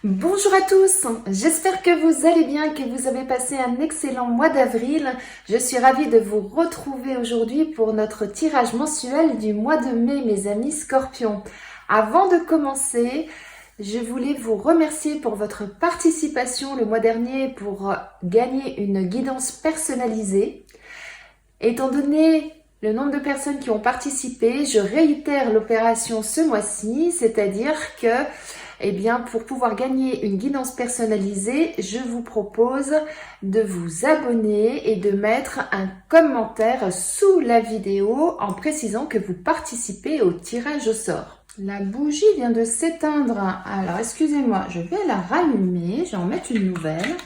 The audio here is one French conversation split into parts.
Bonjour à tous, j'espère que vous allez bien, que vous avez passé un excellent mois d'avril. Je suis ravie de vous retrouver aujourd'hui pour notre tirage mensuel du mois de mai, mes amis Scorpions. Avant de commencer, je voulais vous remercier pour votre participation le mois dernier pour gagner une guidance personnalisée. Étant donné le nombre de personnes qui ont participé, je réitère l'opération ce mois-ci, c'est-à-dire que pour pouvoir gagner une guidance personnalisée, je vous propose de vous abonner et de mettre un commentaire sous la vidéo en précisant que vous participez au tirage au sort. La bougie vient de s'éteindre. Alors, excusez-moi, je vais la rallumer. Je vais en mettre une nouvelle.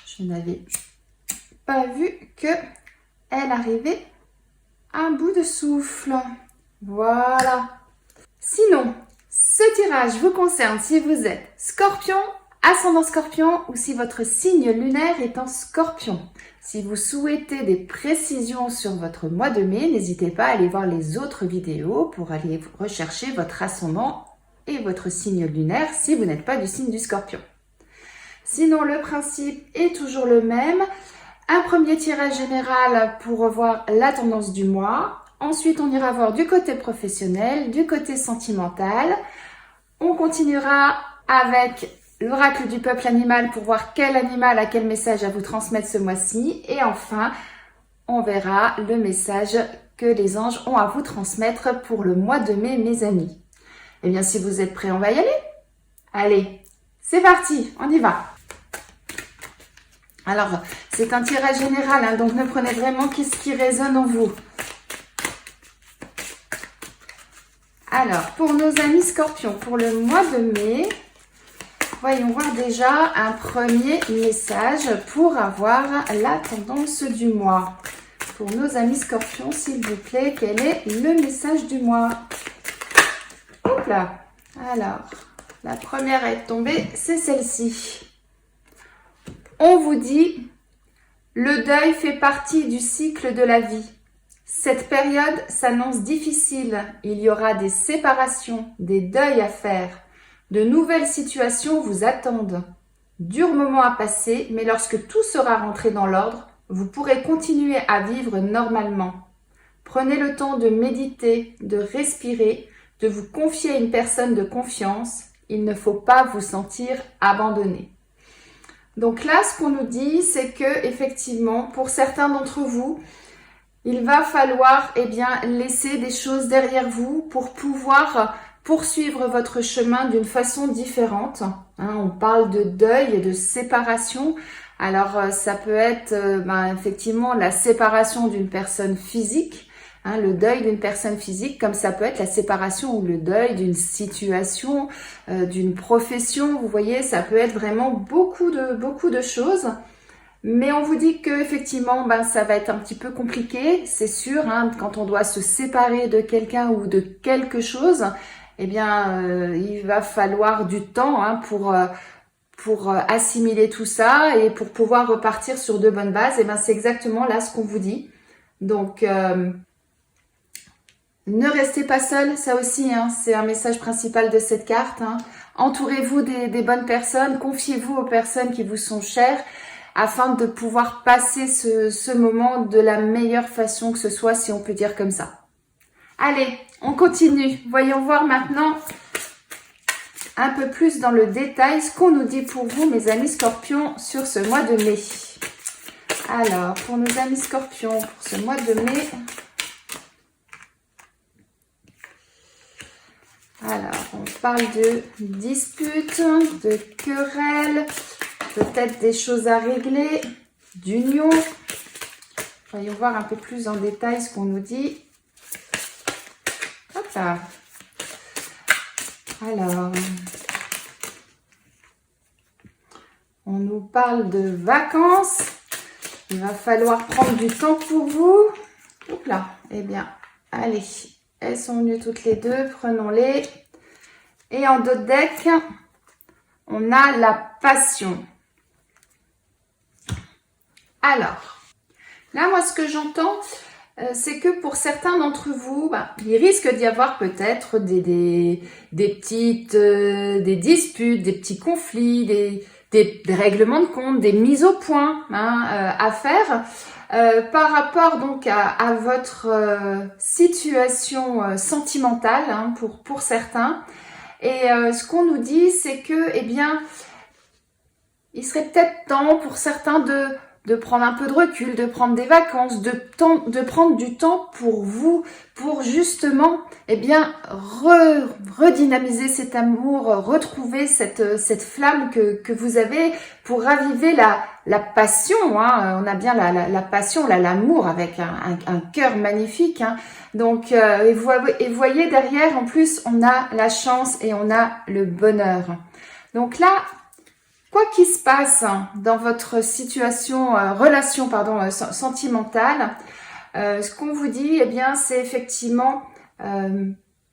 Je n'avais pas vu qu'elle arrivait à un bout de souffle. Voilà. Sinon, ce tirage vous concerne si vous êtes Scorpion, ascendant Scorpion ou si votre signe lunaire est en Scorpion. Si vous souhaitez des précisions sur votre mois de mai, n'hésitez pas à aller voir les autres vidéos pour aller rechercher votre ascendant et votre signe lunaire si vous n'êtes pas du signe du Scorpion. Sinon, le principe est toujours le même. Un premier tirage général pour voir la tendance du mois. Ensuite, on ira voir du côté professionnel, du côté sentimental. On continuera avec l'oracle du peuple animal pour voir quel animal a quel message à vous transmettre ce mois-ci. Et enfin, on verra le message que les anges ont à vous transmettre pour le mois de mai, mes amis. Eh bien, si vous êtes prêts, on va y aller. Allez, c'est parti, on y va. Alors, c'est un tirage général, donc ne prenez vraiment qu'est-ce qui résonne en vous. Alors, pour nos amis Scorpions, pour le mois de mai, voyons voir déjà un premier message pour avoir la tendance du mois. Pour nos amis Scorpions, s'il vous plaît, quel est le message du mois? Hop là. Alors, la première à être tombée, c'est celle-ci. On vous dit, le deuil fait partie du cycle de la vie. Cette période s'annonce difficile. Il y aura des séparations, des deuils à faire. De nouvelles situations vous attendent. Dur moment à passer, mais lorsque tout sera rentré dans l'ordre, vous pourrez continuer à vivre normalement. Prenez le temps de méditer, de respirer, de vous confier à une personne de confiance. Il ne faut pas vous sentir abandonné. Donc là, ce qu'on nous dit, c'est que effectivement, pour certains d'entre vous, il va falloir laisser des choses derrière vous pour pouvoir poursuivre votre chemin d'une façon différente. On parle de deuil, de séparation. Alors, ça peut être effectivement la séparation d'une personne physique, le deuil d'une personne physique, comme ça peut être la séparation ou le deuil d'une situation, d'une profession. Vous voyez, ça peut être vraiment beaucoup de choses. Mais on vous dit que effectivement, ça va être un petit peu compliqué, c'est sûr, quand on doit se séparer de quelqu'un ou de quelque chose, il va falloir du temps pour assimiler tout ça et pour pouvoir repartir sur de bonnes bases. Et c'est exactement là ce qu'on vous dit. Donc, ne restez pas seul, ça aussi, c'est un message principal de cette carte. Entourez-vous des bonnes personnes, confiez-vous aux personnes qui vous sont chères, afin de pouvoir passer ce moment de la meilleure façon que ce soit, si on peut dire comme ça. Allez, on continue. Voyons voir maintenant un peu plus dans le détail ce qu'on nous dit pour vous, mes amis Scorpions, sur ce mois de mai. Alors, pour nos amis Scorpions, pour ce mois de mai... Alors, on parle de disputes, de querelles, peut-être des choses à régler, d'union. Voyons voir un peu plus en détail ce qu'on nous dit. Hop là. Alors, on nous parle de vacances. Il va falloir prendre du temps pour vous. Hop là. Eh bien, allez. Elles sont venues toutes les deux. Prenons-les. Et en dos de deck, on a la passion. Alors, là, moi, ce que j'entends, c'est que pour certains d'entre vous, il risque d'y avoir peut-être des petites des disputes, des petits conflits, des règlements de compte, des mises au point à faire par rapport donc à votre situation sentimentale pour certains. Et ce qu'on nous dit, c'est que, eh bien, il serait peut-être temps pour certains de prendre un peu de recul, de prendre des vacances, de prendre du temps pour vous, pour justement, eh bien, redynamiser cet amour, retrouver cette flamme que vous avez pour raviver la passion. On a bien la passion, l'amour avec un cœur magnifique. Donc, et voyez derrière, en plus, on a la chance et on a le bonheur. Donc là, quoi qu'il se passe dans votre situation, relation sentimentale, ce qu'on vous dit, eh bien, c'est effectivement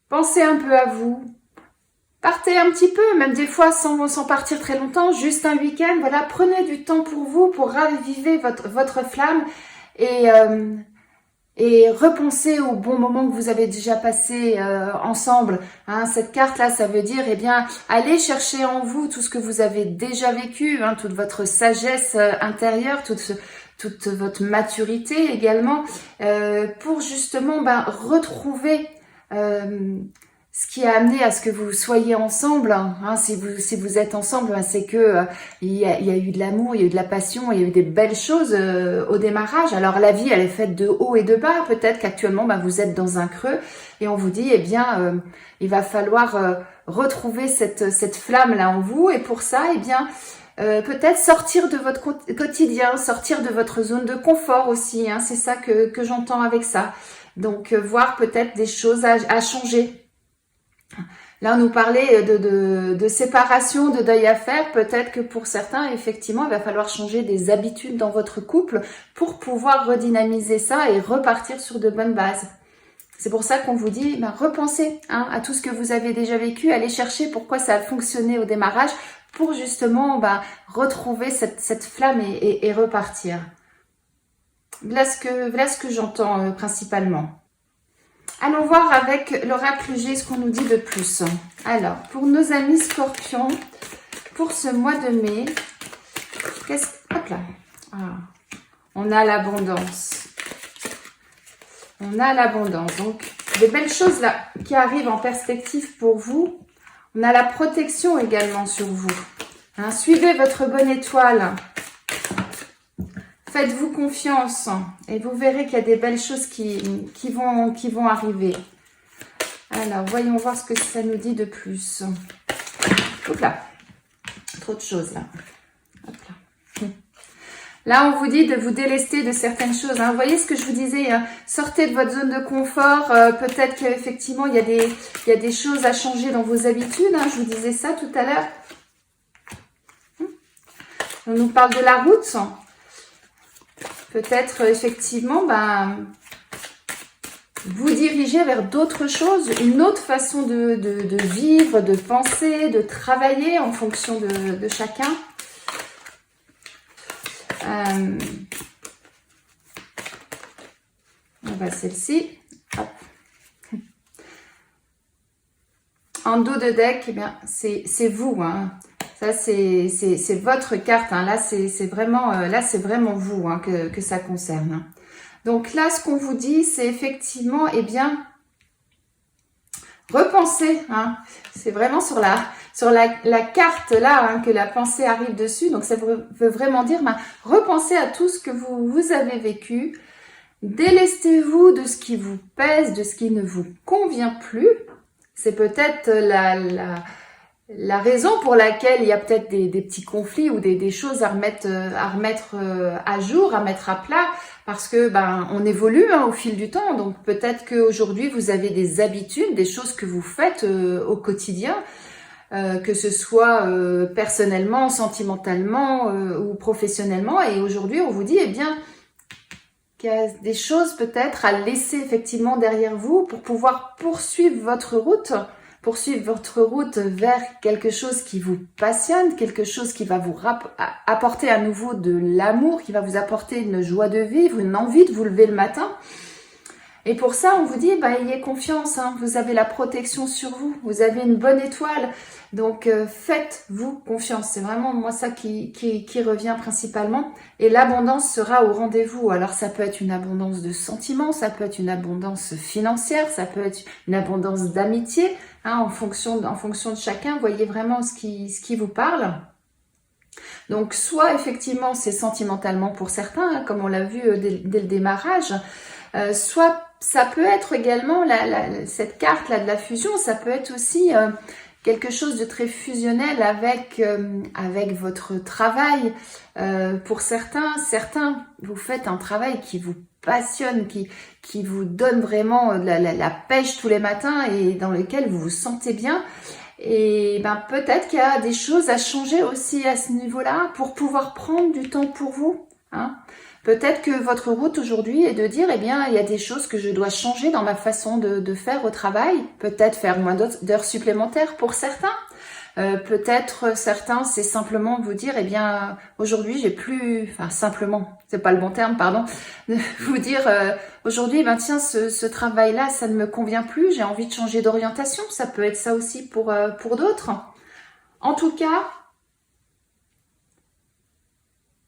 pensez un peu à vous. Partez un petit peu, même des fois sans partir très longtemps, juste un week-end. Voilà, prenez du temps pour vous, pour raviver votre flamme et repensez aux bons moments que vous avez déjà passés ensemble. Cette carte-là, ça veut dire, eh bien, allez chercher en vous tout ce que vous avez déjà vécu, toute votre sagesse intérieure, toute votre maturité également, pour justement retrouver ce qui a amené à ce que vous soyez ensemble. Si vous êtes ensemble, c'est que il y a eu de l'amour, il y a eu de la passion, il y a eu des belles choses au démarrage. Alors la vie, elle est faite de haut et de bas. Peut-être qu'actuellement, vous êtes dans un creux et on vous dit, eh bien, il va falloir retrouver cette flamme là en vous. Et pour ça, eh bien, peut-être sortir de votre quotidien, sortir de votre zone de confort aussi. C'est ça que j'entends avec ça. Donc, voir peut-être des choses à changer. Là, on nous parlait de séparation, de deuil à faire. Peut-être que pour certains, effectivement, il va falloir changer des habitudes dans votre couple pour pouvoir redynamiser ça et repartir sur de bonnes bases. C'est pour ça qu'on vous dit, repensez à tout ce que vous avez déjà vécu, allez chercher pourquoi ça a fonctionné au démarrage pour justement retrouver cette flamme et repartir. Voilà ce que j'entends principalement. Allons voir avec l'oracle G ce qu'on nous dit de plus. Alors, pour nos amis scorpions, pour ce mois de mai, hop là. On a l'abondance. On a l'abondance. Donc, des belles choses là qui arrivent en perspective pour vous. On a la protection également sur vous. Suivez votre bonne étoile. Faites-vous confiance et vous verrez qu'il y a des belles choses qui vont arriver. Alors, voyons voir ce que ça nous dit de plus. Hop là, trop de choses là. Hop là. Là, on vous dit de vous délester de certaines choses. Vous voyez ce que je vous disais, sortez de votre zone de confort. Peut-être qu'effectivement, il y a des choses à changer dans vos habitudes. Je vous disais ça tout à l'heure. On nous parle de la route. Peut-être effectivement vous diriger vers d'autres choses, une autre façon de vivre, de penser, de travailler en fonction de chacun. Celle-ci. En dos de deck, eh bien, c'est vous. Ça, c'est votre carte. Là, c'est vraiment vous que ça concerne. Donc là, ce qu'on vous dit, c'est effectivement, eh bien, repensez. C'est vraiment sur la carte là que la pensée arrive dessus. Donc ça veut vraiment dire, repensez à tout ce que vous avez vécu. Délestez-vous de ce qui vous pèse, de ce qui ne vous convient plus. C'est peut-être la raison pour laquelle il y a peut-être des petits conflits ou des choses à remettre à jour, à mettre à plat, parce que on évolue au fil du temps. Donc peut-être qu'aujourd'hui vous avez des habitudes, des choses que vous faites au quotidien, que ce soit personnellement, sentimentalement ou professionnellement. Et aujourd'hui on vous dit, eh bien, qu'il y a des choses peut-être à laisser effectivement derrière vous pour pouvoir poursuivre votre route vers quelque chose qui vous passionne, quelque chose qui va vous apporter à nouveau de l'amour, qui va vous apporter une joie de vivre, une envie de vous lever le matin. Et pour ça, on vous dit, ayez confiance, hein, vous avez la protection sur vous, vous avez une bonne étoile. Donc, faites-vous confiance. C'est vraiment moi ça qui revient principalement. Et l'abondance sera au rendez-vous. Alors, ça peut être une abondance de sentiments, ça peut être une abondance financière, ça peut être une abondance d'amitié, hein, en fonction de chacun. Voyez vraiment ce qui vous parle. Donc, soit effectivement, c'est sentimentalement pour certains, hein, comme on l'a vu dès le démarrage, soit ça peut être également, cette carte-là de la fusion, ça peut être aussi quelque chose de très fusionnel avec votre travail. Pour certains, vous faites un travail qui vous passionne, qui vous donne vraiment la pêche tous les matins et dans lequel vous vous sentez bien. Et peut-être qu'il y a des choses à changer aussi à ce niveau-là pour pouvoir prendre du temps pour vous, hein. Peut-être que votre route aujourd'hui est de dire, il y a des choses que je dois changer dans ma façon de faire au travail. Peut-être faire moins d'heures supplémentaires pour certains. Peut-être certains, c'est simplement vous dire, aujourd'hui, j'ai plus... Enfin, simplement, c'est pas le bon terme, pardon. Vous dire, aujourd'hui, tiens, ce travail-là, ça ne me convient plus. J'ai envie de changer d'orientation. Ça peut être ça aussi pour d'autres. En tout cas,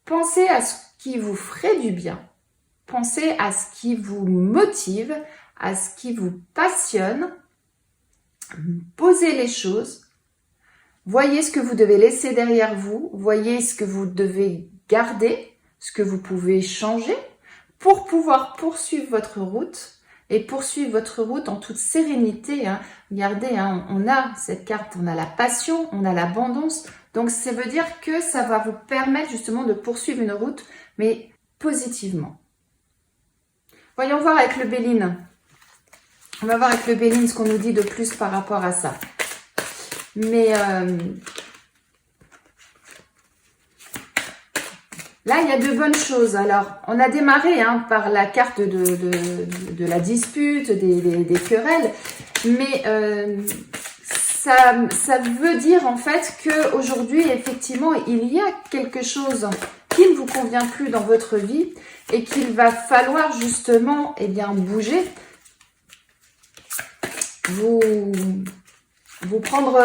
pensez à ce qui vous ferait du bien. Pensez à ce qui vous motive, à ce qui vous passionne. Posez les choses. Voyez ce que vous devez laisser derrière vous. Voyez ce que vous devez garder, ce que vous pouvez changer pour pouvoir poursuivre votre route et poursuivre votre route en toute sérénité, hein. Regardez, hein, on a cette carte, on a la passion, on a l'abondance. Donc, ça veut dire que ça va vous permettre justement de poursuivre une route, mais positivement. Voyons voir avec le Béline. On va voir avec le Béline ce qu'on nous dit de plus par rapport à ça. Mais là, il y a de bonnes choses. Alors, on a démarré par la carte de la dispute, des querelles, mais ça veut dire en fait qu'aujourd'hui, effectivement, il y a quelque chose qui ne vous convient plus dans votre vie et qu'il va falloir justement bouger, vous prendre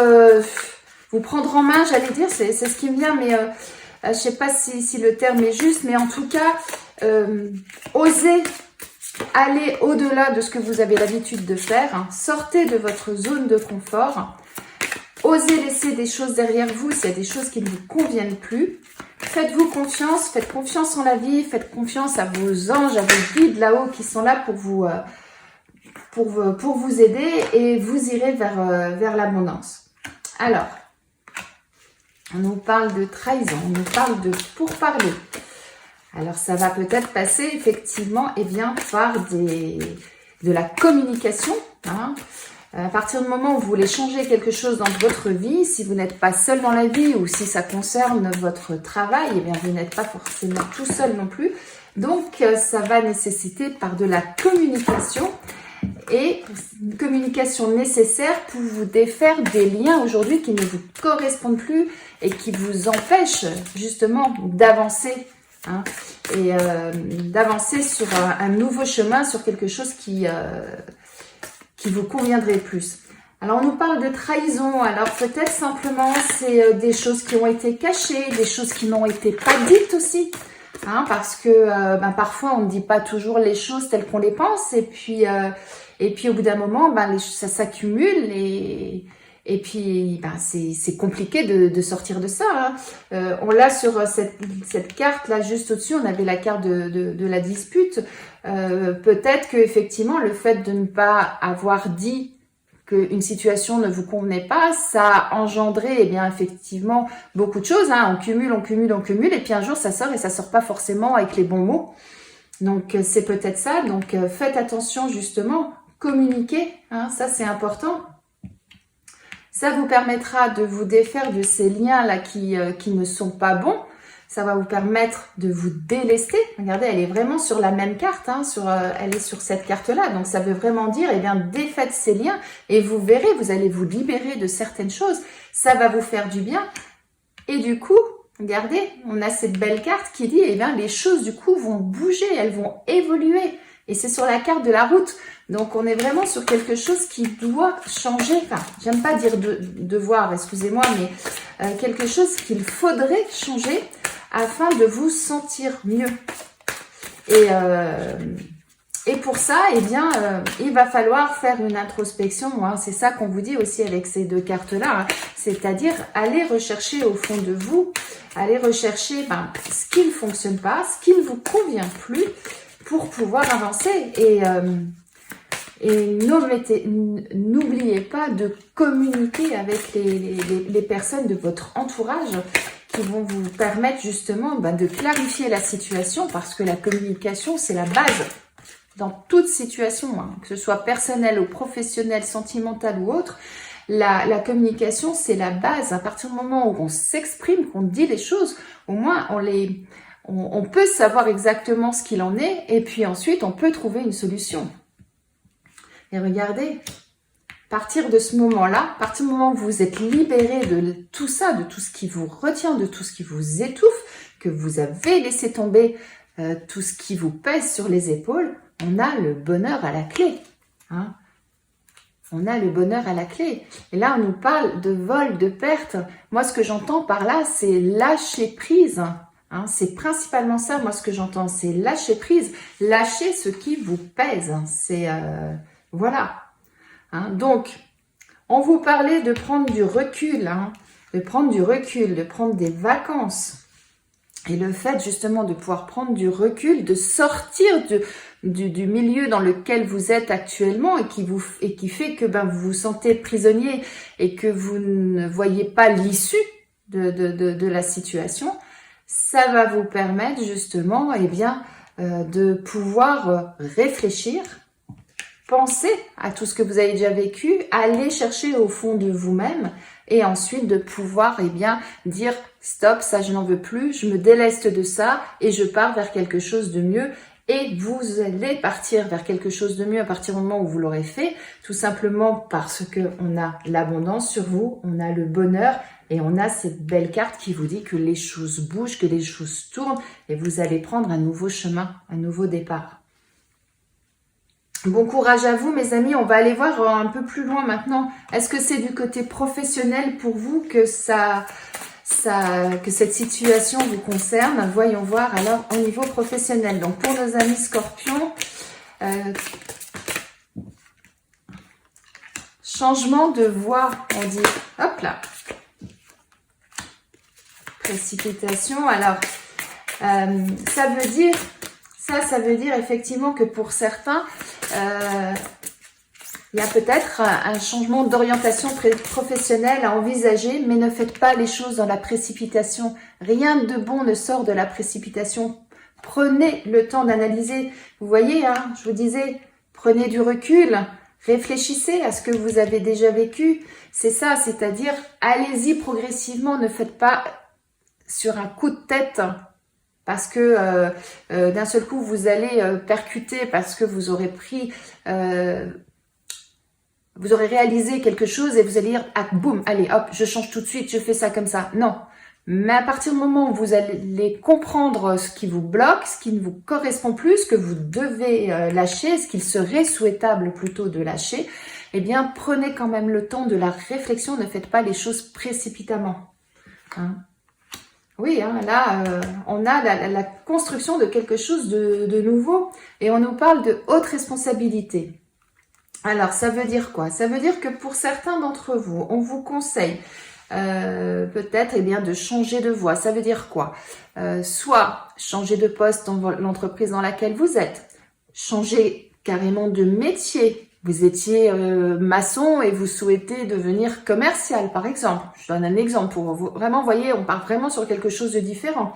en main, j'allais dire, c'est ce qui me vient, mais je ne sais pas si le terme est juste, mais en tout cas, osez aller au-delà de ce que vous avez l'habitude de faire, hein. Sortez de votre zone de confort, osez laisser des choses derrière vous s'il y a des choses qui ne vous conviennent plus. Faites-vous confiance, faites confiance en la vie, faites confiance à vos anges, à vos guides là-haut qui sont là pour vous aider et vous irez vers l'abondance. Alors, on nous parle de trahison, on nous parle de pourparlers. Alors, ça va peut-être passer effectivement par de la communication, hein. À partir du moment où vous voulez changer quelque chose dans votre vie, si vous n'êtes pas seul dans la vie ou si ça concerne votre travail, vous n'êtes pas forcément tout seul non plus. Donc, ça va nécessiter par de la communication et une communication nécessaire pour vous défaire des liens aujourd'hui qui ne vous correspondent plus et qui vous empêchent justement d'avancer, hein, et d'avancer sur un nouveau chemin, sur quelque chose qui vous conviendrait plus. Alors, on nous parle de trahison. Alors, peut-être simplement, c'est des choses qui ont été cachées, des choses qui n'ont été pas dites aussi. Hein, parce que parfois, on ne dit pas toujours les choses telles qu'on les pense. Et puis au bout d'un moment, ça s'accumule et puis c'est compliqué de sortir de ça, hein. On l'a sur cette carte là juste au-dessus, on avait la carte de la dispute. Peut-être que effectivement le fait de ne pas avoir dit qu'une situation ne vous convenait pas, ça a engendré effectivement beaucoup de choses, hein. On cumule et puis un jour ça sort et ça sort pas forcément avec les bons mots. Donc c'est peut-être ça. Donc faites attention justement, communiquez, hein, ça c'est important. Ça vous permettra de vous défaire de ces liens-là qui ne sont pas bons. Ça va vous permettre de vous délester. Regardez, elle est vraiment sur la même carte, hein, elle est sur cette carte-là. Donc, ça veut vraiment dire, défaites ces liens et vous verrez, vous allez vous libérer de certaines choses. Ça va vous faire du bien. Et du coup, regardez, on a cette belle carte qui dit, les choses du coup vont bouger, elles vont évoluer. Et c'est sur la carte de la route. Donc, on est vraiment sur quelque chose qui doit changer. Enfin, j'aime pas dire devoir, excusez-moi, mais quelque chose qu'il faudrait changer afin de vous sentir mieux. Et pour ça, eh bien, il va falloir faire une introspection. Hein. C'est ça qu'on vous dit aussi avec ces deux cartes-là. Hein. C'est-à-dire aller rechercher au fond de vous, aller rechercher ce qui ne fonctionne pas, ce qui ne vous convient plus pour pouvoir avancer. Et n'oubliez pas de communiquer avec les personnes de votre entourage qui vont vous permettre justement de clarifier la situation, parce que la communication, c'est la base dans toute situation, hein, que ce soit personnelle ou professionnelle, sentimentale ou autre. La communication, c'est la base. À partir du moment où on s'exprime, qu'on dit les choses, au moins on peut savoir exactement ce qu'il en est, et puis ensuite on peut trouver une solution. Et regardez, à partir de ce moment-là, à partir du moment où vous êtes libéré de tout ça, de tout ce qui vous retient, de tout ce qui vous étouffe, que vous avez laissé tomber tout ce qui vous pèse sur les épaules, on a le bonheur à la clé. Hein. On a le bonheur à la clé. Et là, on nous parle de vol, de perte. Moi, ce que j'entends par là, c'est lâcher prise. Hein, c'est principalement ça, moi, ce que j'entends. C'est lâcher prise. Lâcher ce qui vous pèse. C'est... voilà. Hein, donc, on vous parlait de prendre du recul. Hein, de prendre du recul, de prendre des vacances. Et le fait, justement, de pouvoir prendre du recul, de sortir du milieu dans lequel vous êtes actuellement et qui fait que vous vous sentez prisonnier et que vous ne voyez pas l'issue de la situation, ça va vous permettre justement de pouvoir réfléchir, penser à tout ce que vous avez déjà vécu, aller chercher au fond de vous-même et ensuite de pouvoir dire stop, ça je n'en veux plus, je me déleste de ça et je pars vers quelque chose de mieux. Et vous allez partir vers quelque chose de mieux à partir du moment où vous l'aurez fait, tout simplement parce qu'on a l'abondance sur vous, on a le bonheur et on a cette belle carte qui vous dit que les choses bougent, que les choses tournent et vous allez prendre un nouveau chemin, un nouveau départ. Bon courage à vous mes amis, on va aller voir un peu plus loin maintenant. Est-ce que c'est du côté professionnel pour vous que cette situation vous concerne? Voyons voir alors au niveau professionnel. Donc pour nos amis scorpions, changement de voie, on dit. Hop là. Précipitation. Alors, ça veut dire effectivement que pour certains, il y a peut-être un changement d'orientation professionnelle à envisager, mais ne faites pas les choses dans la précipitation. Rien de bon ne sort de la précipitation. Prenez le temps d'analyser. Vous voyez, hein, je vous disais, prenez du recul, réfléchissez à ce que vous avez déjà vécu. C'est ça, c'est-à-dire, allez-y progressivement, ne faites pas sur un coup de tête, parce que d'un seul coup, vous allez percuter, parce que vous aurez pris... vous aurez réalisé quelque chose et vous allez dire, ah, boum, allez, hop, je change tout de suite, je fais ça comme ça. Non. Mais à partir du moment où vous allez comprendre ce qui vous bloque, ce qui ne vous correspond plus, ce que vous devez lâcher, ce qu'il serait souhaitable plutôt de lâcher, eh bien, prenez quand même le temps de la réflexion, ne faites pas les choses précipitamment. Hein. Oui, hein, là, on a la construction de quelque chose de nouveau et on nous parle de haute responsabilité. Alors, ça veut dire quoi? Ça veut dire que pour certains d'entre vous, on vous conseille peut-être de changer de voie. Ça veut dire quoi? Soit changer de poste dans l'entreprise dans laquelle vous êtes, changer carrément de métier. Vous étiez maçon et vous souhaitez devenir commercial, par exemple. Je donne un exemple pour vous. Vraiment, vous voyez, on part vraiment sur quelque chose de différent.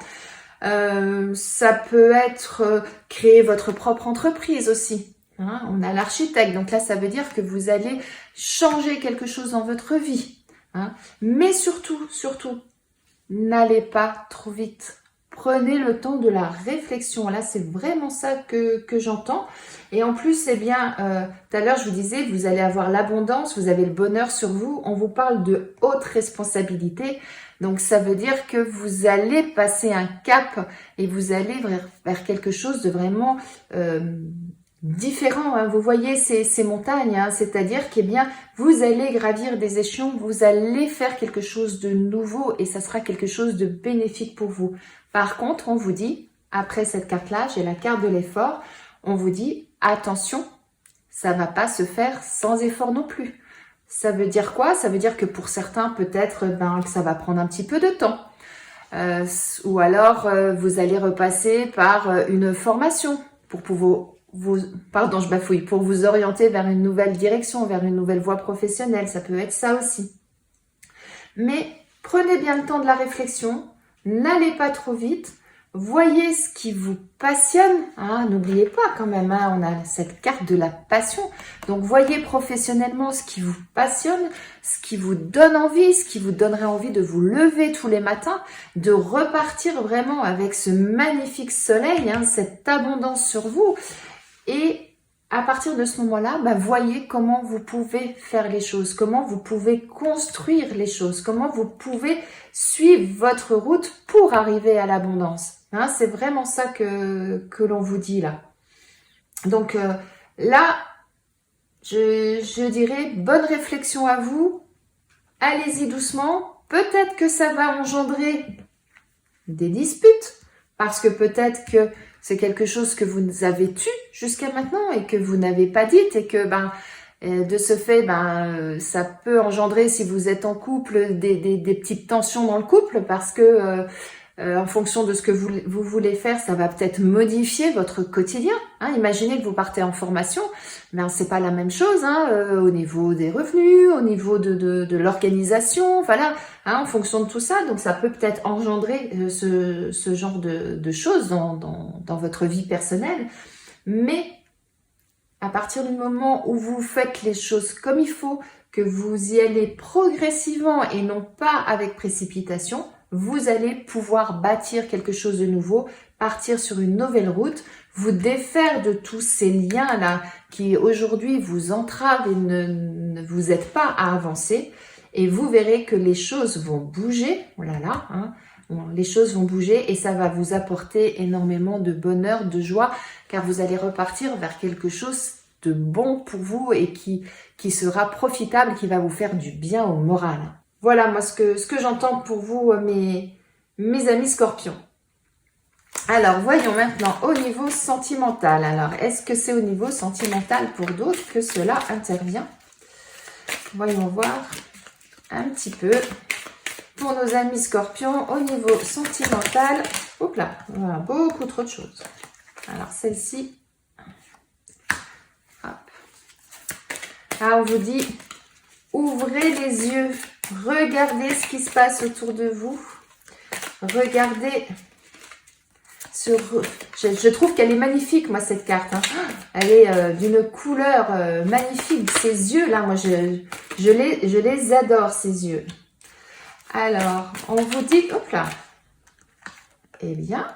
Ça peut être créer votre propre entreprise aussi. Hein, on a l'architecte, donc là, ça veut dire que vous allez changer quelque chose dans votre vie. Hein. Mais surtout, n'allez pas trop vite. Prenez le temps de la réflexion. Là, c'est vraiment ça que j'entends. Et en plus, tout à l'heure, je vous disais, vous allez avoir l'abondance, vous avez le bonheur sur vous. On vous parle de haute responsabilité. Donc, ça veut dire que vous allez passer un cap et vous allez vers quelque chose de vraiment différent, hein. Vous voyez ces montagnes, hein. C'est-à-dire que vous allez gravir des échelons, vous allez faire quelque chose de nouveau et ça sera quelque chose de bénéfique pour vous. Par contre, on vous dit, après cette carte-là, j'ai la carte de l'effort, on vous dit, attention, ça va pas se faire sans effort non plus. Ça veut dire quoi? Ça veut dire que pour certains, peut-être, que ça va prendre un petit peu de temps. Ou alors, vous allez repasser par une formation pour pouvoir pardon, je bafouille, pour vous orienter vers une nouvelle direction, vers une nouvelle voie professionnelle. Ça peut être ça aussi. Mais prenez bien le temps de la réflexion. N'allez pas trop vite. Voyez ce qui vous passionne. Hein, n'oubliez pas quand même, hein, on a cette carte de la passion. Donc voyez professionnellement ce qui vous passionne, ce qui vous donne envie, ce qui vous donnerait envie de vous lever tous les matins, de repartir vraiment avec ce magnifique soleil, hein, cette abondance sur vous. Et à partir de ce moment-là, voyez comment vous pouvez faire les choses, comment vous pouvez construire les choses, comment vous pouvez suivre votre route pour arriver à l'abondance. Hein, c'est vraiment ça que l'on vous dit là. Donc là, je dirais bonne réflexion à vous. Allez-y doucement. Peut-être que ça va engendrer des disputes parce que peut-être que c'est quelque chose que vous avez tu jusqu'à maintenant et que vous n'avez pas dit et que de ce fait, ça peut engendrer, si vous êtes en couple, des petites tensions dans le couple parce que en fonction de ce que vous voulez faire, ça va peut-être modifier votre quotidien. Hein. Imaginez que vous partez en formation, c'est pas la même chose au niveau des revenus, au niveau de l'organisation, voilà, en fonction de tout ça. Donc ça peut peut-être engendrer ce genre de choses dans votre vie personnelle. Mais à partir du moment où vous faites les choses comme il faut, que vous y allez progressivement et non pas avec précipitation, vous allez pouvoir bâtir quelque chose de nouveau, partir sur une nouvelle route, vous défaire de tous ces liens-là qui aujourd'hui vous entravent et ne vous aident pas à avancer. Et vous verrez que les choses vont bouger, les choses vont bouger et ça va vous apporter énormément de bonheur, de joie, car vous allez repartir vers quelque chose de bon pour vous et qui sera profitable, qui va vous faire du bien au moral. Voilà, moi, ce que j'entends pour vous, mes amis scorpions. Alors, voyons maintenant au niveau sentimental. Alors, est-ce que c'est au niveau sentimental pour d'autres que cela intervient? Voyons voir un petit peu pour nos amis scorpions au niveau sentimental. Hop là, voilà, beaucoup trop de choses. Alors, celle-ci. Hop. Ah, on vous dit, ouvrez les yeux. Regardez ce qui se passe autour de vous. Regardez. Je trouve qu'elle est magnifique, moi, cette carte. Hein. Elle est d'une couleur magnifique. Ces yeux-là, moi, je les adore, ces yeux. Alors, on vous dit... Hop là. Eh bien,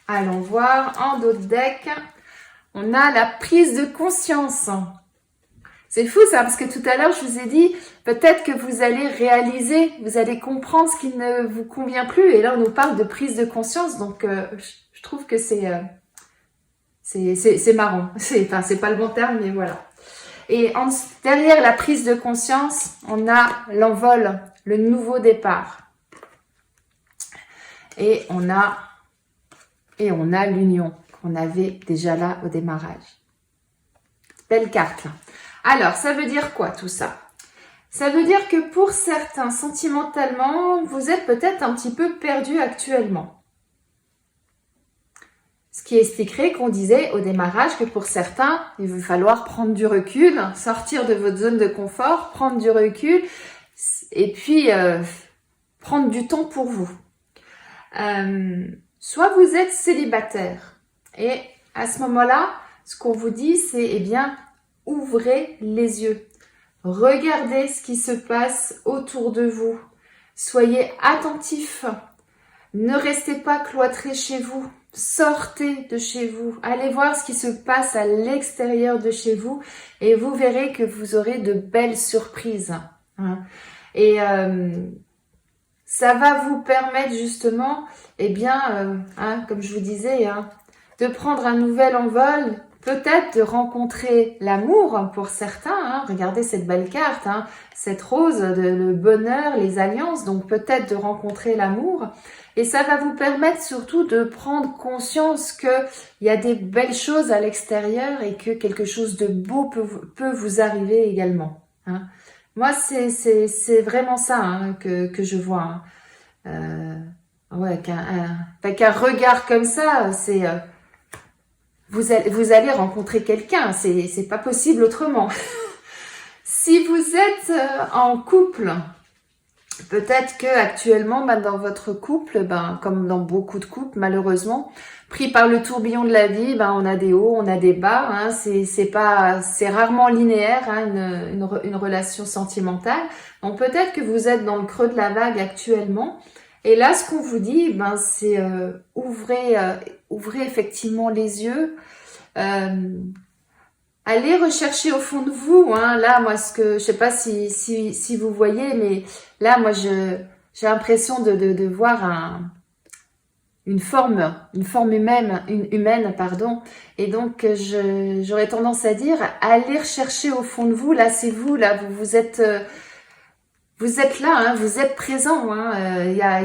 allons voir en dos de deck. On a la prise de conscience. C'est fou ça, parce que tout à l'heure, je vous ai dit, peut-être que vous allez réaliser, vous allez comprendre ce qui ne vous convient plus. Et là, on nous parle de prise de conscience, donc je trouve que c'est marrant. C'est pas le bon terme, mais voilà. Et derrière la prise de conscience, on a l'envol, le nouveau départ. Et on a l'union qu'on avait déjà là au démarrage. Belle carte là. Alors, ça veut dire quoi tout ça? Ça veut dire que pour certains, sentimentalement, vous êtes peut-être un petit peu perdu actuellement. Ce qui expliquerait qu'on disait au démarrage que pour certains, il va falloir prendre du recul, sortir de votre zone de confort, prendre du recul et puis prendre du temps pour vous. Soit vous êtes célibataire et à ce moment-là, ce qu'on vous dit, c'est ouvrez les yeux. Regardez ce qui se passe autour de vous. Soyez attentifs. Ne restez pas cloîtrés chez vous. Sortez de chez vous. Allez voir ce qui se passe à l'extérieur de chez vous et vous verrez que vous aurez de belles surprises. Et ça va vous permettre justement, comme je vous disais, de prendre un nouvel envol, peut-être de rencontrer l'amour pour certains. Hein. Regardez cette belle carte, hein, cette rose, le bonheur, les alliances, donc peut-être de rencontrer l'amour. Et ça va vous permettre surtout de prendre conscience qu'il y a des belles choses à l'extérieur et que quelque chose de beau peut vous arriver également. Hein. Moi, c'est vraiment ça hein, que je vois. Hein. Ouais, qu'un regard comme ça, c'est vous allez rencontrer quelqu'un. C'est pas possible autrement. Si vous êtes en couple, peut-être que actuellement, dans votre couple, comme dans beaucoup de couples, malheureusement, pris par le tourbillon de la vie, on a des hauts, on a des bas. Hein, c'est rarement linéaire hein, une relation sentimentale. Donc peut-être que vous êtes dans le creux de la vague actuellement. Et là, ce qu'on vous dit, c'est ouvrez effectivement les yeux. Allez rechercher au fond de vous. Hein. Là, moi, je sais pas si vous voyez, mais là, moi, j'ai l'impression de voir une forme humaine, pardon. Et donc, j'aurais tendance à dire, allez rechercher au fond de vous. Là, c'est vous. Là, vous êtes là, hein, vous êtes présent. Il y a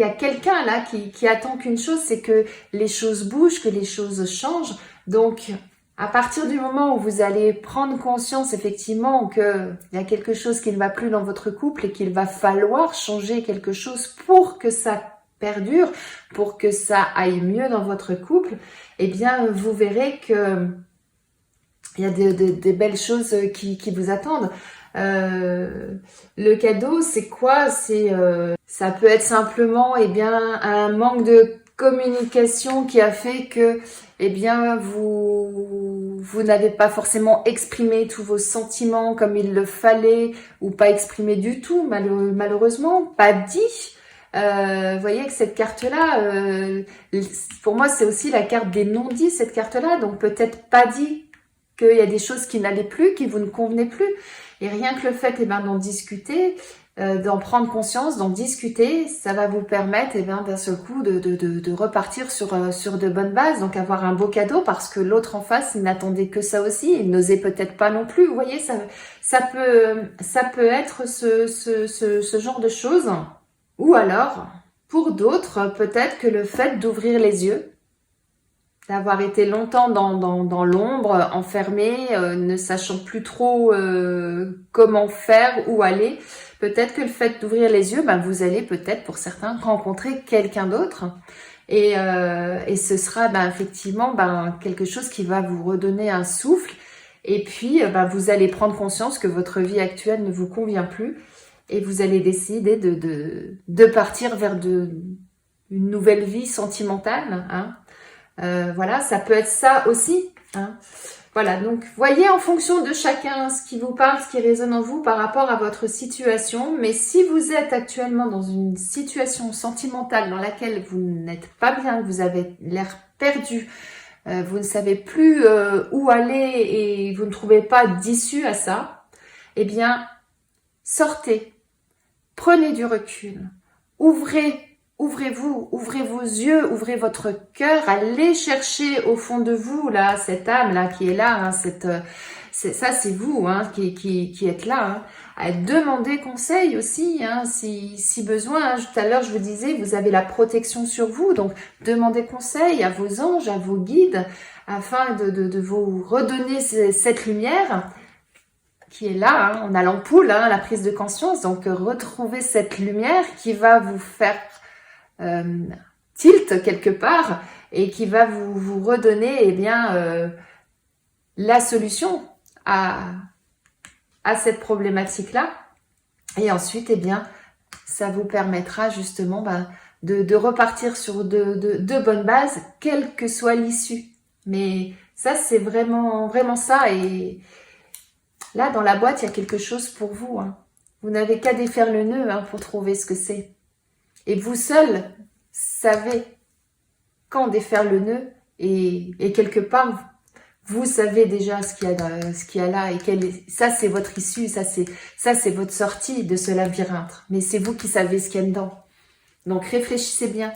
quelqu'un là qui attend qu'une chose, c'est que les choses bougent, que les choses changent. Donc, à partir du moment où vous allez prendre conscience effectivement qu'il y a quelque chose qui ne va plus dans votre couple et qu'il va falloir changer quelque chose pour que ça perdure, pour que ça aille mieux dans votre couple, eh bien, vous verrez que il y a des belles choses qui vous attendent. Le cadeau, c'est quoi? Ça peut être simplement, un manque de communication qui a fait que, vous n'avez pas forcément exprimé tous vos sentiments comme il le fallait, ou pas exprimé du tout, malheureusement, pas dit. Vous voyez que cette carte-là, pour moi, c'est aussi la carte des non-dits, cette carte-là, donc peut-être pas dit qu'il y a des choses qui n'allaient plus, qui vous ne convenaient plus. Et rien que le fait d'en discuter, d'en prendre conscience, d'en discuter, ça va vous permettre d'un seul coup de repartir sur de bonnes bases, donc avoir un beau cadeau parce que l'autre en face, il n'attendait que ça aussi, il n'osait peut-être pas non plus. Vous voyez, ça peut être ce genre de choses. Ou alors, pour d'autres, peut-être que le fait d'ouvrir les yeux, d'avoir été longtemps dans l'ombre, enfermé, ne sachant plus trop comment faire, où aller, peut-être que le fait d'ouvrir les yeux, vous allez peut-être pour certains rencontrer quelqu'un d'autre et ce sera effectivement quelque chose qui va vous redonner un souffle et puis vous allez prendre conscience que votre vie actuelle ne vous convient plus et vous allez décider de partir vers une nouvelle vie sentimentale, hein. Voilà, ça peut être ça aussi. Hein. Voilà, donc voyez en fonction de chacun ce qui vous parle, ce qui résonne en vous par rapport à votre situation. Mais si vous êtes actuellement dans une situation sentimentale dans laquelle vous n'êtes pas bien, que vous avez l'air perdu, vous ne savez plus où aller et vous ne trouvez pas d'issue à ça, eh bien, sortez, prenez du recul, ouvrez-vous, ouvrez vos yeux, ouvrez votre cœur, allez chercher au fond de vous là cette âme là qui est là, hein, ça c'est vous hein, qui êtes là. Hein. Demandez conseil aussi, hein, si besoin. Hein. Tout à l'heure je vous disais, vous avez la protection sur vous, donc demandez conseil à vos anges, à vos guides, afin de vous redonner cette lumière qui est là. Hein. On a l'ampoule, hein, la prise de conscience, donc retrouvez cette lumière qui va vous faire tilt quelque part et qui va vous redonner la solution à cette problématique là et ensuite ça vous permettra justement de repartir sur de bonnes bases quelle que soit l'issue. Mais ça c'est vraiment ça et là dans la boîte il y a quelque chose pour vous, hein. Vous n'avez qu'à défaire le nœud hein, pour trouver ce que c'est. Et vous seul savez quand défaire le nœud et quelque part, vous savez déjà ce qu'il y a là et ça c'est votre issue, ça c'est votre sortie de ce labyrinthe. Mais c'est vous qui savez ce qu'il y a dedans. Donc réfléchissez bien.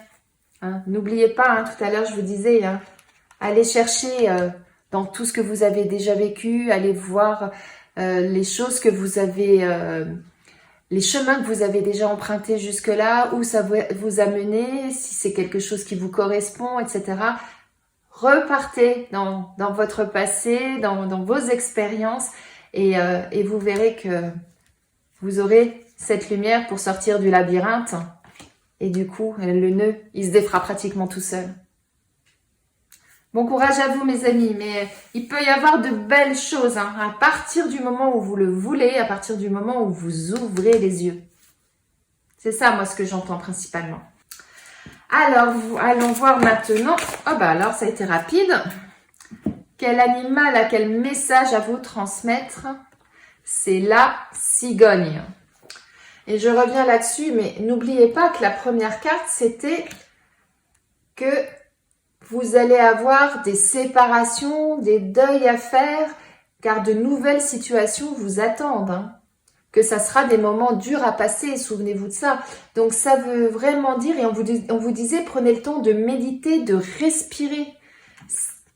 Hein. N'oubliez pas, hein, tout à l'heure je vous disais, hein, Allez chercher dans tout ce que vous avez déjà vécu, allez voir les choses que vous avez, les chemins que vous avez déjà empruntés jusque-là, où ça vous a mené, si c'est quelque chose qui vous correspond, etc. Repartez dans votre passé, dans vos expériences et vous verrez que vous aurez cette lumière pour sortir du labyrinthe. Et du coup, le nœud, il se défera pratiquement tout seul. Bon courage à vous, mes amis, mais il peut y avoir de belles choses hein, à partir du moment où vous le voulez, à partir du moment où vous ouvrez les yeux. C'est ça, moi, ce que j'entends principalement. Alors, allons voir maintenant. Oh bah alors, ça a été rapide. Quel animal, quel message à vous transmettre? C'est la cigogne. Et je reviens là-dessus, mais n'oubliez pas que la première carte, c'était que vous allez avoir des séparations, des deuils à faire, car de nouvelles situations vous attendent. Hein. Que ça sera des moments durs à passer, souvenez-vous de ça. Donc ça veut vraiment dire, et on vous disait, prenez le temps de méditer, de respirer.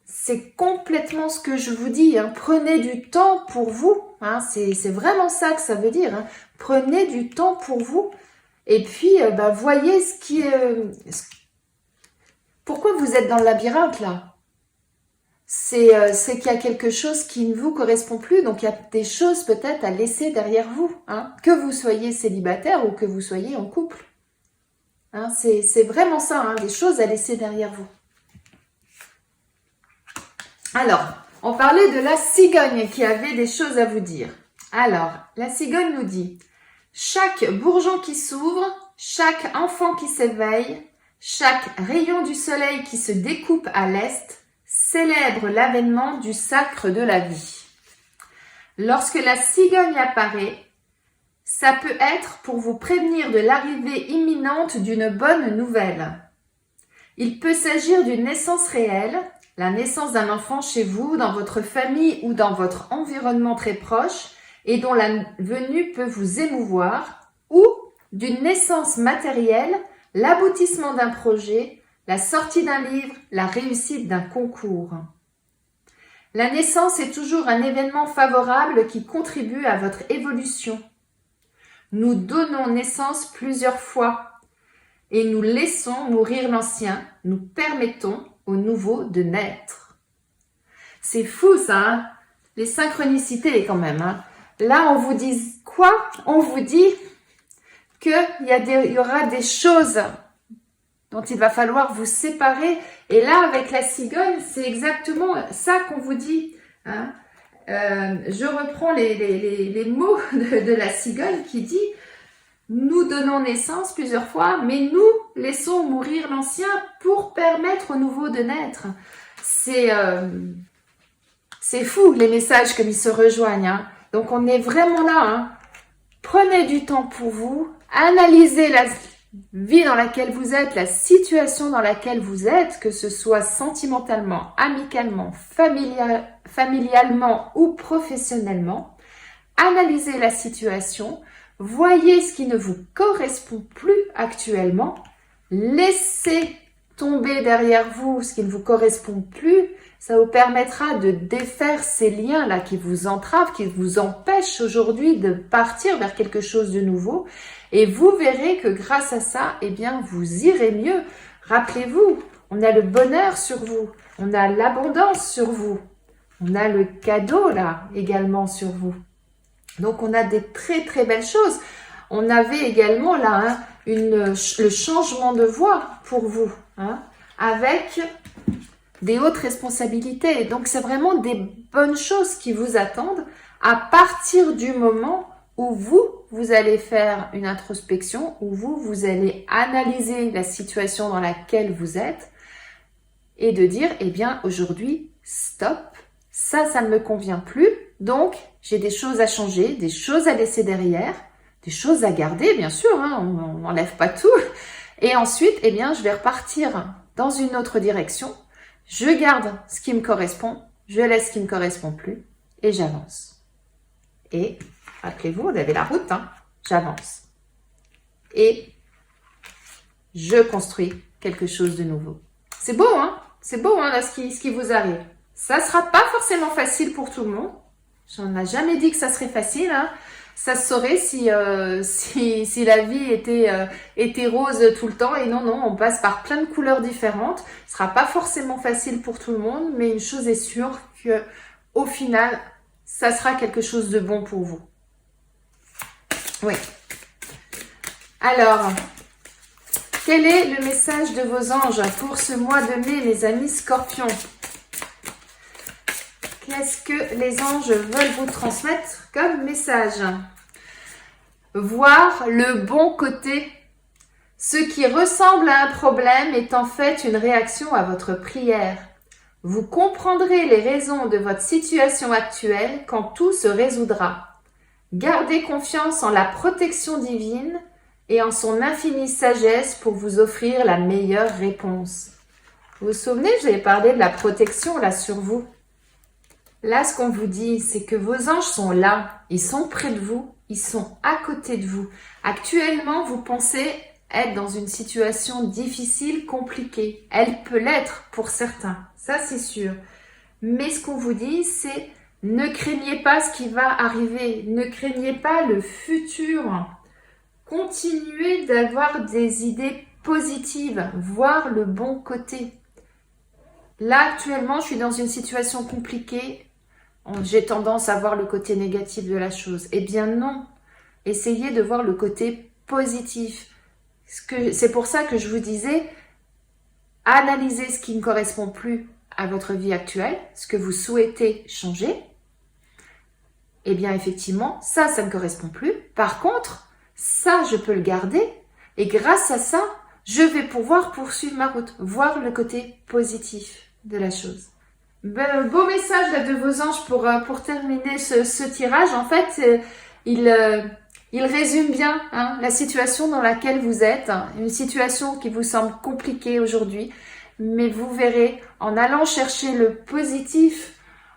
C'est complètement ce que je vous dis. Hein. Prenez du temps pour vous. Hein. C'est vraiment ça que ça veut dire. Hein. Prenez du temps pour vous. Et puis, voyez ce qui est... Pourquoi vous êtes dans le labyrinthe, là? C'est qu'il y a quelque chose qui ne vous correspond plus. Donc, il y a des choses peut-être à laisser derrière vous. Hein. Que vous soyez célibataire ou que vous soyez en couple. Hein. C'est vraiment ça, hein, des choses à laisser derrière vous. Alors, on parlait de la cigogne qui avait des choses à vous dire. Alors, la cigogne nous dit « Chaque bourgeon qui s'ouvre, chaque enfant qui s'éveille, chaque rayon du soleil qui se découpe à l'est célèbre l'avènement du sacre de la vie. Lorsque la cigogne apparaît, ça peut être pour vous prévenir de l'arrivée imminente d'une bonne nouvelle. Il peut s'agir d'une naissance réelle, la naissance d'un enfant chez vous, dans votre famille ou dans votre environnement très proche et dont la venue peut vous émouvoir, ou d'une naissance matérielle, l'aboutissement d'un projet, la sortie d'un livre, la réussite d'un concours. La naissance est toujours un événement favorable qui contribue à votre évolution. Nous donnons naissance plusieurs fois et nous laissons mourir l'ancien, nous permettons au nouveau de naître. C'est fou ça, hein? Les synchronicités quand même. Hein? Là, on vous dit quoi? On vous dit qu'il y aura des choses dont il va falloir vous séparer. Et là, avec la cigogne, c'est exactement ça qu'on vous dit. Hein? Je reprends les mots de la cigogne qui dit « Nous donnons naissance plusieurs fois, mais nous laissons mourir l'ancien pour permettre au nouveau de naître. » C'est fou les messages comme ils se rejoignent. Hein. Donc on est vraiment là. Hein. Prenez du temps pour vous, analysez la vie dans laquelle vous êtes, la situation dans laquelle vous êtes, que ce soit sentimentalement, amicalement, familialement ou professionnellement. Analysez la situation, voyez ce qui ne vous correspond plus actuellement, laissez tomber derrière vous ce qui ne vous correspond plus. Ça vous permettra de défaire ces liens-là qui vous entravent, qui vous empêchent aujourd'hui de partir vers quelque chose de nouveau. Et vous verrez que grâce à ça, eh bien, vous irez mieux. Rappelez-vous, on a le bonheur sur vous, on a l'abondance sur vous, on a le cadeau là également sur vous. Donc, on a des très très belles choses. On avait également là hein, le changement de voie pour vous, hein, avec des hautes responsabilités. Donc, c'est vraiment des bonnes choses qui vous attendent à partir du moment où vous allez faire une introspection, où vous allez analyser la situation dans laquelle vous êtes et de dire, eh bien, aujourd'hui, stop, ça ne me convient plus. Donc, j'ai des choses à changer, des choses à laisser derrière, des choses à garder, bien sûr, hein, on n'enlève pas tout. Et ensuite, eh bien, je vais repartir dans une autre direction. Je garde ce qui me correspond, je laisse ce qui ne me correspond plus et j'avance. Et rappelez-vous, on avait la route, hein, j'avance. Et je construis quelque chose de nouveau. C'est beau, hein? C'est beau, hein, là, ce qui vous arrive. Ça sera pas forcément facile pour tout le monde. J'en ai jamais dit que ça serait facile, hein. Ça se saurait si la vie était rose tout le temps. Et non, non, on passe par plein de couleurs différentes. Ce sera pas forcément facile pour tout le monde, mais une chose est sûre, que au final, ça sera quelque chose de bon pour vous. Oui. Alors, quel est le message de vos anges pour ce mois de mai, mes amis Scorpions? Qu'est-ce que les anges veulent vous transmettre comme message? Voir le bon côté. Ce qui ressemble à un problème est en fait une réaction à votre prière. Vous comprendrez les raisons de votre situation actuelle quand tout se résoudra. Gardez confiance en la protection divine et en son infinie sagesse pour vous offrir la meilleure réponse. Vous vous souvenez, j'avais parlé de la protection là sur vous. Là, ce qu'on vous dit, c'est que vos anges sont là, ils sont près de vous, ils sont à côté de vous. Actuellement, vous pensez être dans une situation difficile, compliquée. Elle peut l'être pour certains, ça c'est sûr. Mais ce qu'on vous dit, c'est ne craignez pas ce qui va arriver, ne craignez pas le futur. Continuez d'avoir des idées positives, voir le bon côté. Là, actuellement, je suis dans une situation compliquée. J'ai tendance à voir le côté négatif de la chose. Eh bien non, essayez de voir le côté positif. C'est pour ça que je vous disais, analysez ce qui ne correspond plus à votre vie actuelle, ce que vous souhaitez changer. Eh bien effectivement, ça ne correspond plus. Par contre, ça, je peux le garder. Et grâce à ça, je vais pouvoir poursuivre ma route, voir le côté positif de la chose. Beau message là, de vos anges pour terminer ce tirage. En fait, il résume bien la situation dans laquelle vous êtes. Une situation qui vous semble compliquée aujourd'hui. Mais vous verrez, en allant chercher le positif,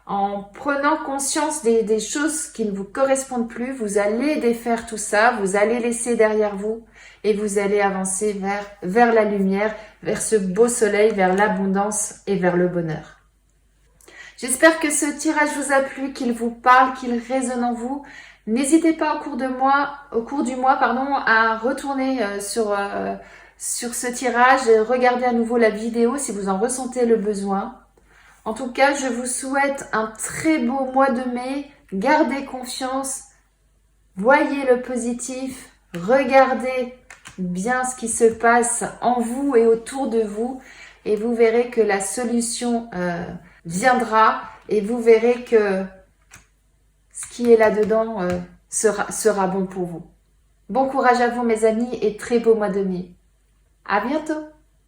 en prenant conscience des choses qui ne vous correspondent plus, vous allez défaire tout ça, vous allez laisser derrière vous et vous allez avancer vers la lumière, vers ce beau soleil, vers l'abondance et vers le bonheur. J'espère que ce tirage vous a plu, qu'il vous parle, qu'il résonne en vous. N'hésitez pas au cours du mois, à retourner sur ce tirage et regarder à nouveau la vidéo si vous en ressentez le besoin. En tout cas, je vous souhaite un très beau mois de mai. Gardez confiance, voyez le positif, regardez bien ce qui se passe en vous et autour de vous et vous verrez que la solution viendra et vous verrez que ce qui est là-dedans sera bon pour vous. Bon courage à vous mes amis et très beau mois de mai. À bientôt!